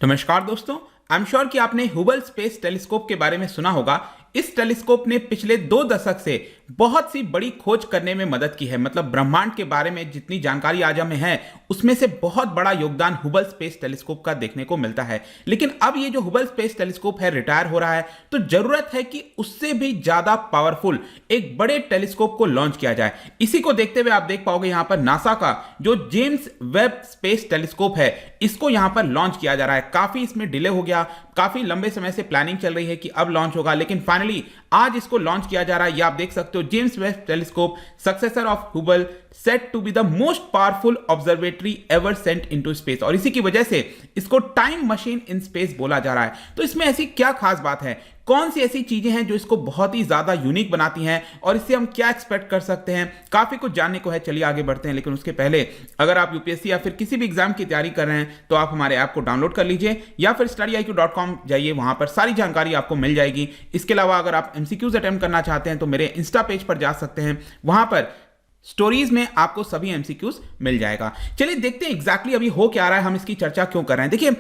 नमस्कार दोस्तों, I am sure कि आपने हुबल स्पेस टेलीस्कोप के बारे में सुना होगा। इस टेलीस्कोप ने पिछले 2 दशक से बहुत सी बड़ी खोज करने में मदद की है। मतलब ब्रह्मांड के बारे में जितनी जानकारी आज हमें है उसमें से बहुत बड़ा योगदान हुबल स्पेस टेलीस्कोप का देखने को मिलता है। लेकिन अब ये जो हुबल स्पेस टेलीस्कोप है रिटायर हो रहा है, तो जरूरत है कि उससे भी ज्यादा पावरफुल एक बड़े टेलीस्कोप को लॉन्च किया जाए। इसी को देखते हुए आप देख पाओगे यहाँ पर नासा का जो जेम्स वेब स्पेस टेलीस्कोप है इसको यहाँ पर लॉन्च किया जा रहा है। काफी इसमें डिले हो गया, काफी लंबे समय से प्लानिंग चल रही है कि अब लॉन्च होगा, लेकिन फाइनली आज इसको लॉन्च किया जा रहा है। ये आप देख सकते हो, James Webb telescope successor of Hubble set to be the most powerful observatory ever sent into space, और इसी की वजह से इसको टाइम मशीन इन स्पेस बोला जा रहा है। तो इसमें ऐसी क्या खास बात है, कौन सी ऐसी चीजें हैं जो इसको बहुत ही ज्यादा यूनिक बनाती हैं और इससे हम क्या एक्सपेक्ट कर सकते हैं, काफी कुछ जानने को है। चलिए आगे बढ़ते हैं, लेकिन उसके पहले अगर आप यूपीएससी या फिर किसी भी एग्जाम की तैयारी कर रहे हैं तो आप हमारे ऐप को डाउनलोड कर लीजिए या फिर studiiq.com जाइए, वहां पर सारी जानकारी आपको मिल जाएगी। इसके अलावा अगर आप एमसीक्यूज अटेम्प्ट करना चाहते हैं तो मेरे इंस्टा पेज पर जा सकते हैं, वहां पर स्टोरीज में आपको सभी एमसीक्यूज मिल जाएगा। चलिए देखते हैं एग्जैक्टली अभी हो क्या रहा है, हम इसकी चर्चा क्यों कर रहे हैं। देखिए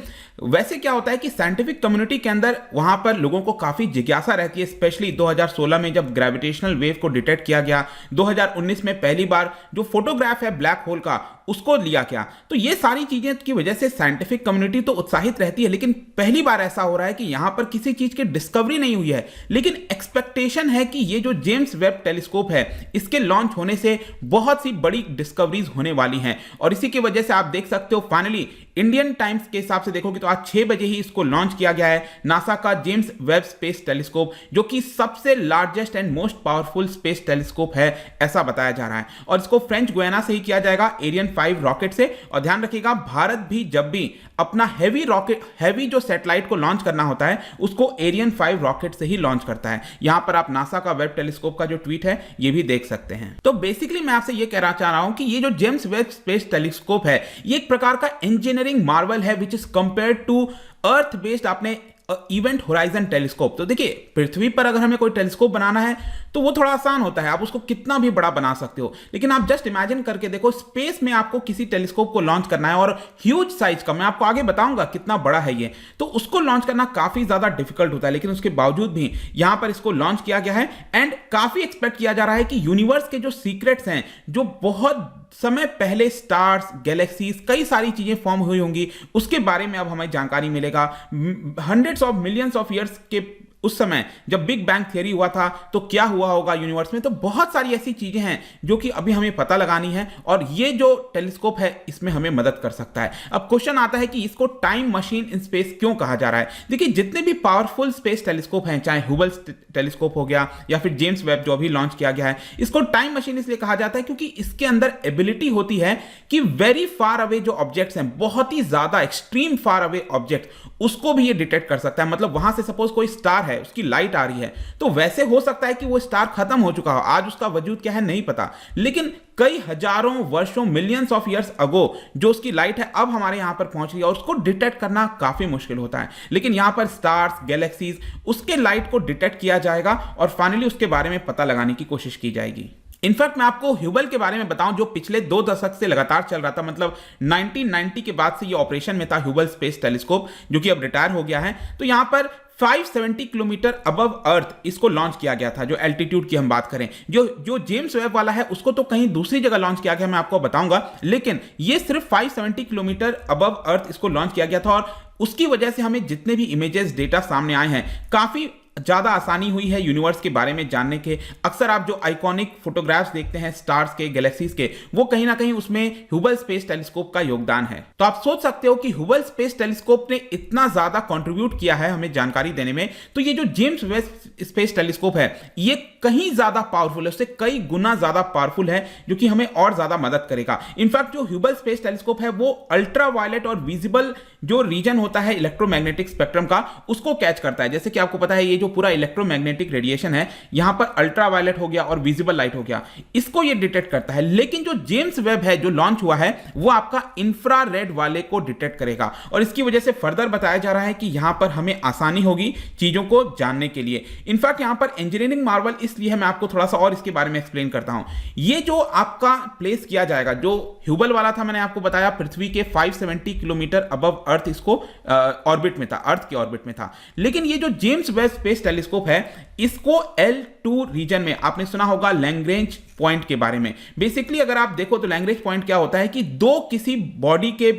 वैसे क्या होता है कि साइंटिफिक कम्युनिटी के अंदर वहां पर लोगों को काफी जिज्ञासा रहती है, स्पेशली 2016 में जब ग्रेविटेशनल वेव को डिटेक्ट किया गया, 2019 में पहली बार जो फोटोग्राफ है ब्लैक होल का उसको लिया गया। तो ये सारी चीजें की वजह से साइंटिफिक कम्युनिटी तो उत्साहित रहती है, लेकिन पहली बार ऐसा हो रहा है कि यहां पर किसी चीज की डिस्कवरी नहीं हुई है, लेकिन एक्सपेक्टेशन है कि ये जो जेम्स वेब टेलीस्कोप है इसके लॉन्च होने से बहुत सी बड़ी डिस्कवरीज होने वाली हैं। और इसी की वजह से आप देख सकते हो फाइनली इंडियन टाइम्स के हिसाब से देखोगे तो आज 6 बजे ही इसको लॉन्च किया गया है। नासा का जेम्स वेब स्पेस टेलीस्कोप जो कि सबसे largest and most powerful space telescope है ऐसा बताया जा रहा है, और इसको फ्रेंच गुयाना से ही किया जाएगा, एरियन 5 रॉकेट से। और ध्यान रखिएगा, भारत भी जब भी अपना हैवी जो सैटेलाइट को लॉन्च करना होता है उसको एरियन 5 रॉकेट से ही लॉन्च करता है। यहां पर आप नासा का वेब टेलीस्कोप का जो ट्वीट है ये भी देख सकते हैं। तो बेसिकली मैं आपसे ये कहना चाह रहा हूं कि ये जो जेम्स वेब स्पेस टेलीस्कोप है ये एक प्रकार का इंजीनियरिंग मार्वल है which is compared to earth based आपने इवेंट होराइजन टेलीस्कोप। तो देखिए पृथ्वी पर अगर हमें कोई टेलीस्कोप बनाना है तो वो थोड़ा आसान होता है, आप उसको कितना भी बड़ा बना सकते हो, लेकिन आप जस्ट इमेजिन करके देखो स्पेस में आपको किसी टेलीस्कोप को लॉन्च करना है और ह्यूज साइज का, मैं आपको आगे बताऊंगा कितना बड़ा है ये, तो उसको लॉन्च करना काफी ज्यादा डिफिकल्ट होता है। लेकिन उसके बावजूद भी यहां पर इसको लॉन्च किया गया है एंड काफी एक्सपेक्ट किया जा रहा है कि यूनिवर्स के जो सीक्रेट्स हैं, जो बहुत समय पहले स्टार्स, गैलेक्सीज, कई सारी चीजें फॉर्म हुई होंगी, उसके बारे में अब हमें जानकारी मिलेगा। Hundreds of millions of years के उस समय जब बिग बैंग थियरी हुआ था तो क्या हुआ होगा यूनिवर्स में, तो बहुत सारी ऐसी चीजें हैं जो कि अभी हमें पता लगानी है और ये जो टेलीस्कोप है इसमें हमें मदद कर सकता है। अब क्वेश्चन आता है कि इसको टाइम मशीन इन स्पेस क्यों कहा जा रहा है। देखिए जितने भी पावरफुल स्पेस टेलीस्कोप हैं, चाहे हुबल टेलीस्कोप हो गया या फिर जेम्स वेब जो अभी लॉन्च किया गया है, इसको टाइम मशीन इसलिए कहा जाता है क्योंकि इसके अंदर एबिलिटी होती है कि वेरी फार अवे जो ऑब्जेक्ट्स हैं, बहुत ही ज्यादा एक्सट्रीम फार अवे ऑब्जेक्ट, उसको भी ये डिटेक्ट कर सकता है। मतलब वहां से सपोज कोई स्टार है, उसकी लाइट आ रही है, तो वैसे हो सकता है कि वो स्टार खत्म हो चुका हो, आज उसका वजूद क्या है नहीं पता, लेकिन कई हजारों वर्षों, मिलियंस ऑफ ईयर्स अगो जो उसकी लाइट है अब हमारे यहां पर पहुंच रही है और उसको डिटेक्ट करना काफी मुश्किल होता है। लेकिन यहां पर स्टार्स, गैलेक्सीज, उसके लाइट को डिटेक्ट किया जाएगा और फाइनली उसके बारे में पता लगाने की कोशिश की जाएगी। इनफैक्ट मैं आपको ह्यूबल के बारे में बताऊं जो पिछले 2 दशक से लगातार चल रहा था, मतलब 1990 के बाद से ये ऑपरेशन में था ह्यूबल स्पेस टेलीस्कोप जो कि अब रिटायर हो गया है। तो यहां पर 570 किलोमीटर अबव अर्थ इसको लॉन्च किया गया था। जो एल्टीट्यूड की हम बात करें, जो जेम्स वेब वाला है उसको तो कहीं दूसरी जगह लॉन्च किया गया, मैं आपको बताऊंगा, लेकिन ये सिर्फ 570 किलोमीटर अबव अर्थ इसको लॉन्च किया गया था और उसकी वजह से हमें जितने भी इमेजेस, डेटा सामने आए हैं, काफी ज्यादा आसानी हुई है यूनिवर्स के बारे में जानने के। अक्सर आप जो आइकॉनिक फोटोग्राफ्स देखते हैं स्टार्स के, गैलेक्सीज के, वो कहीं ना कहीं उसमें हुबल स्पेस टेलीस्कोप का योगदान है। तो आप सोच सकते हो कि हुबल स्पेस टेलीस्कोप ने इतना ज्यादा कंट्रीब्यूट किया है हमें जानकारी देने में, तो ये जो जेम्स वेब स्पेस टेलीस्कोप है ये कहीं ज्यादा पावरफुल है, उससे कई गुना ज्यादा पावरफुल है, जो कि हमें और ज्यादा मदद करेगा। इनफैक्ट जो हुबल स्पेस टेलीस्कोप है वो अल्ट्रा वायलेट और विजिबल जो रीजन होता है इलेक्ट्रोमैग्नेटिक स्पेक्ट्रम का, उसको कैच करता है। जैसे कि आपको पता है ये जो पूरा इलेक्ट्रोमैग्नेटिक रेडिएशन है, यहां पर अल्ट्रावायलेट हो गया और विजिबल लाइट हो गया, इसको ये डिटेक्ट करता है। लेकिन जो जेम्स वेब है जो लॉन्च हुआ है वो आपका इंफ्रारेड वाले को डिटेक्ट करेगा, और इसकी वजह से फर्दर बताया जा रहा है कि यहां पर हमें आसानी होगी चीजों को जानने के लिए। इनफैक्ट यहां पर इंजीनियरिंग मार्वल इसलिए है, मैं आपको थोड़ा सा और इसके बारे में एक्सप्लेन करता हूं। ये जो आपका प्लेस किया जाएगा, जो ह्यूबल वाला था मैंने आपको बताया पृथ्वी के 570 किलोमीटर अबव अर्थ इसको ऑर्बिट में था, अर्थ के ऑर्बिट में था। लेकिन ये जो जेम्स वेब स्पेस टेलीस्कोप है इसको L2 रीजन में, आपने सुना होगा लैग्रेंज पॉइंट के बारे में। बेसिकली अगर आप देखो तो लैग्रेंज पॉइंट क्या होता है कि दो किसी बॉडी के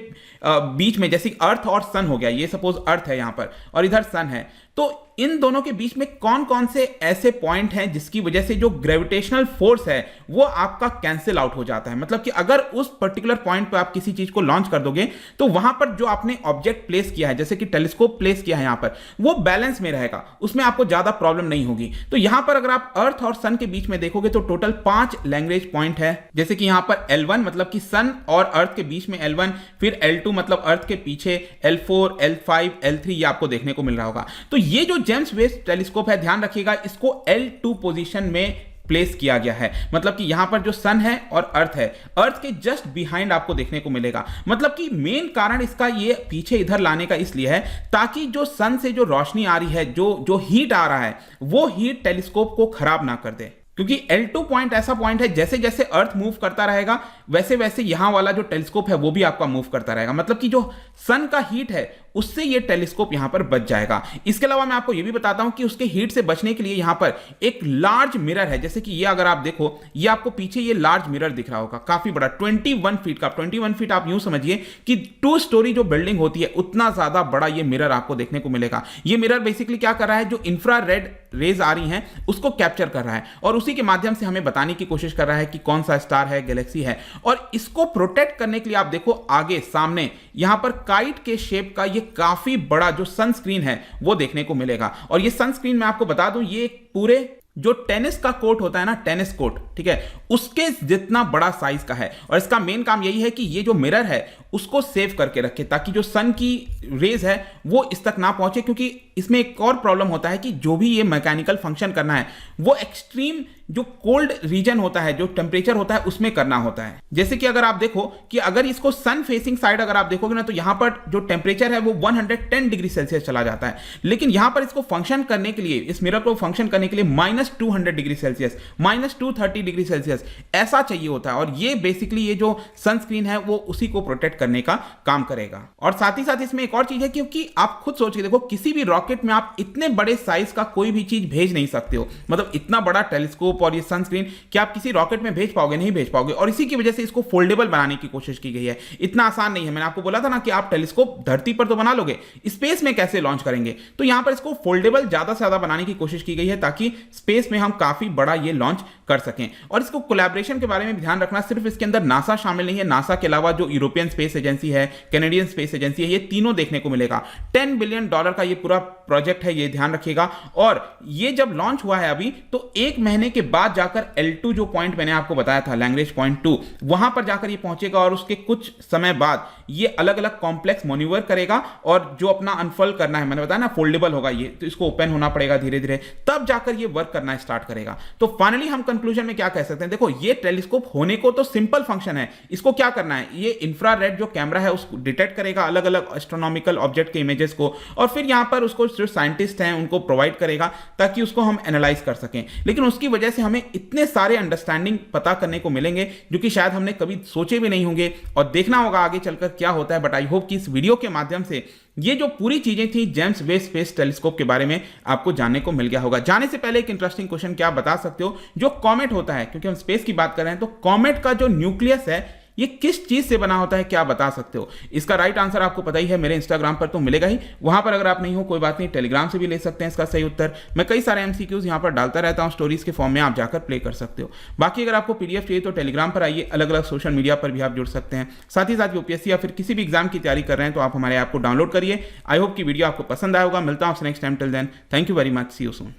बीच में, जैसे अर्थ और सन हो गया, ये सपोज अर्थ है यहां पर और इधर सन है, तो इन दोनों के बीच में कौन कौन से ऐसे पॉइंट हैं जिसकी वजह से जो ग्रेविटेशनल फोर्स है वो आपका कैंसिल आउट हो जाता है। मतलब कि अगर उस पर्टिकुलर पॉइंट पर आप किसी चीज को लॉन्च कर दोगे तो वहां पर जो आपने ऑब्जेक्ट प्लेस किया है, जैसे कि टेलीस्कोप प्लेस किया है यहां पर, वो बैलेंस में रहेगा, उसमें आपको ज्यादा प्रॉब्लम नहीं होगी। तो यहां पर अगर आप अर्थ और सन के बीच में देखोगे तो टोटल 5 लैग्रेंज पॉइंट है, जैसे कि यहां पर L1 मतलब कि सन और अर्थ के बीच में L1, फिर L2 मतलब अर्थ के पीछे L4, L5, L3, ये आपको देखने को मिल रहा होगा। तो ये जो जेम्स वेब टेलीस्कोप है, ध्यान रखिएगा, इसको L2 पोजीशन में प्लेस किया गया है। मतलब कि यहां पर जो सन है और अर्थ है, अर्थ के जस्ट बिहाइंड आपको देखने को मिलेगा। मतलब कि मेन कारण इसका ये पीछे इधर लाने का इसलिए है ताकि जो सन से जो रोशनी आ रही है, जो हीट आ रहा है, वो हीट टेलीस्कोप को खराब ना कर दे। क्योंकि L2 पॉइंट ऐसा पॉइंट है, जैसे जैसे अर्थ मूव करता रहेगा वैसे वैसे यहां वाला जो टेलीस्कोप है वो भी आपका मूव करता रहेगा। मतलब कि जो सन का हीट है उससे ये टेलीस्कोप यहां पर बच जाएगा। इसके अलावा मैं आपको ये भी बताता हूं कि उसके हीट से बचने के लिए यहां पर एक लार्ज मिरर है, जैसे कि ये अगर आप देखो, ये आपको पीछे ये लार्ज मिरर दिख रहा होगा, काफी बड़ा 21 फीट का। 21 फीट आप यूं समझिए कि 2 स्टोरी जो बिल्डिंग होती है उतना ज्यादा बड़ा ये मिरर आपको देखने को मिलेगा। ये मिरर बेसिकली क्या कर रहा है, जो इंफ्रारेड रेज आ रही हैं उसको कैप्चर कर रहा है और उसी के माध्यम से हमें बताने की कोशिश कर रहा है कि कौन सा स्टार है, गैलेक्सी है। और इसको प्रोटेक्ट करने के लिए आप देखो आगे सामने यहां पर काइट के शेप का ये काफी बड़ा जो सनस्क्रीन है वो देखने को मिलेगा। और ये सनस्क्रीन मैं आपको बता दूं, ये पूरे जो टेनिस का कोर्ट होता है ना, टेनिस कोर्ट, ठीक है, उसके जितना बड़ा साइज का है। और इसका मेन काम यही है कि ये जो मिरर है उसको सेव करके रखे ताकि जो सन की रेज है वो इस तक ना पहुंचे। क्योंकि इसमें एक और प्रॉब्लम होता है कि जो भी ये मैकेनिकल फंक्शन करना है वो एक्सट्रीम जो कोल्ड रीजन होता है, जो टेम्परेचर होता है उसमें करना होता है। जैसे कि अगर आप देखो कि अगर इसको सन फेसिंग साइड अगर आप देखोगे ना, तो यहां पर जो टेम्परेचर है वो 110 डिग्री सेल्सियस चला जाता है। लेकिन यहां पर इसको फंक्शन करने के लिए, इस मिरर को फंक्शन करने के लिए -200 डिग्री सेल्सियस, -230 डिग्री सेल्सियस ऐसा चाहिए होता है। और ये बेसिकली ये जो सनस्क्रीन है वो उसी को प्रोटेक्ट करने का काम करेगा। और साथ ही साथ इसमें एक और चीज है, क्योंकि आप खुद सोच के देखो, किसी भी रॉकेट में आप इतने बड़े साइज का कोई भी चीज भेज नहीं सकते हो। मतलब इतना बड़ा टेलीस्कोप और ये सनस्क्रीन क्या आप किसी रॉकेट में भेज पाओगे? नहीं भेज पाओगे। और इसी की वजह से इसको फोल्डेबल बनाने की कोशिश की गई है। इतना आसान नहीं है। मैंने आपको बोला था ना कि आप टेलीस्कोप धरती पर तो बना लोगे, स्पेस में कैसे लॉन्च करेंगे? तो यहां पर इसको फोल्डेबल ज्यादा से ज्यादा बनाने की कोशिश की गई है ताकि स्पेस में हम काफी बड़ा ये लॉन्च कर सकें। और इसको कोलैबोरेशन के बारे में ध्यान रखना, सिर्फ इसके अंदर नासा शामिल नहीं है, नासा के अलावा जो यूरोपियन स्पेस एजेंसी है, कैनेडियन स्पेस एजेंसी है, ये तीनों देखने को मिलेगा। $10 बिलियन का ये पूरा प्रोजेक्ट है, ये ध्यान रखिएगा। और ये जब लॉन्च हुआ है अभी, तो 1 महीने के बाद जाकर L2 जो पॉइंट मैंने आपको बताया था, लैग्रेंज पॉइंट 2, वहां पर जाकर ये पहुंचेगा और उसके कुछ समय बाद ये अलग अलग कॉम्प्लेक्स मैन्यूवर करेगा और जो अपना अनफोल्ड करना है, मैंने बताया ना फोल्डेबल होगा ये, तो इसको ओपन होना पड़ेगा धीरे धीरे, तब जाकर ये वर्क करना स्टार्ट करेगा। तो फाइनली हम कंक्लूजन में क्या कह सकते हैं? देखो, ये टेलीस्कोप होने को तो सिंपल फंक्शन है। इसको क्या करना है, ये इंफ्रारेड जो कैमरा है उसको डिटेक्ट करेगा अलग अलग एस्ट्रोनॉमिकल ऑब्जेक्ट के इमेजेस को, और फिर यहां पर उसको जो साइंटिस्ट हैं उनको प्रोवाइड करेगा ताकि उसको हम एनालाइज कर सकें। लेकिन उसकी वजह से हमें इतने सारे अंडरस्टैंडिंग पता करने को मिलेंगे जो कि शायद हमने कभी सोचे भी नहीं होंगे, और देखना होगा आगे चलकर क्या होता है। बट आई होप कि इस वीडियो के माध्यम से ये जो पूरी चीजें थी जेम्स वेब स्पेस टेलीस्कोप के बारे में आपको जानने को मिल गया होगा। जाने से पहले एक इंटरेस्टिंग क्वेश्चन क्या बता सकते हो, जो कॉमेट होता है, क्योंकि हम स्पेस की बात कर रहे हैं, तो कॉमेट का जो न्यूक्लियस है ये किस चीज से बना होता है, क्या बता सकते हो? इसका राइट आंसर आपको पता ही है, मेरे इंस्टाग्राम पर तो मिलेगा ही। वहां पर अगर आप नहीं हो कोई बात नहीं, टेलीग्राम से भी ले सकते हैं इसका सही उत्तर। मैं कई सारे एमसीक्यूज यहां पर डालता रहता हूं स्टोरीज के फॉर्म में, आप जाकर प्ले कर सकते हो। बाकी अगर आपको पीडीएफ चाहिए तो टेलीग्राम पर आइए, अलग अलग सोशल मीडिया पर भी आप जुड़ सकते हैं। साथ ही साथ यूपीएससी या फिर किसी भी एग्जाम की तैयारी कर रहे हैं तो आप हमारे ऐप को डाउनलोड करिए। आई होप की वीडियो आपको पसंद आया होगा। मिलता हूं next time, till then thank you very much, see you soon.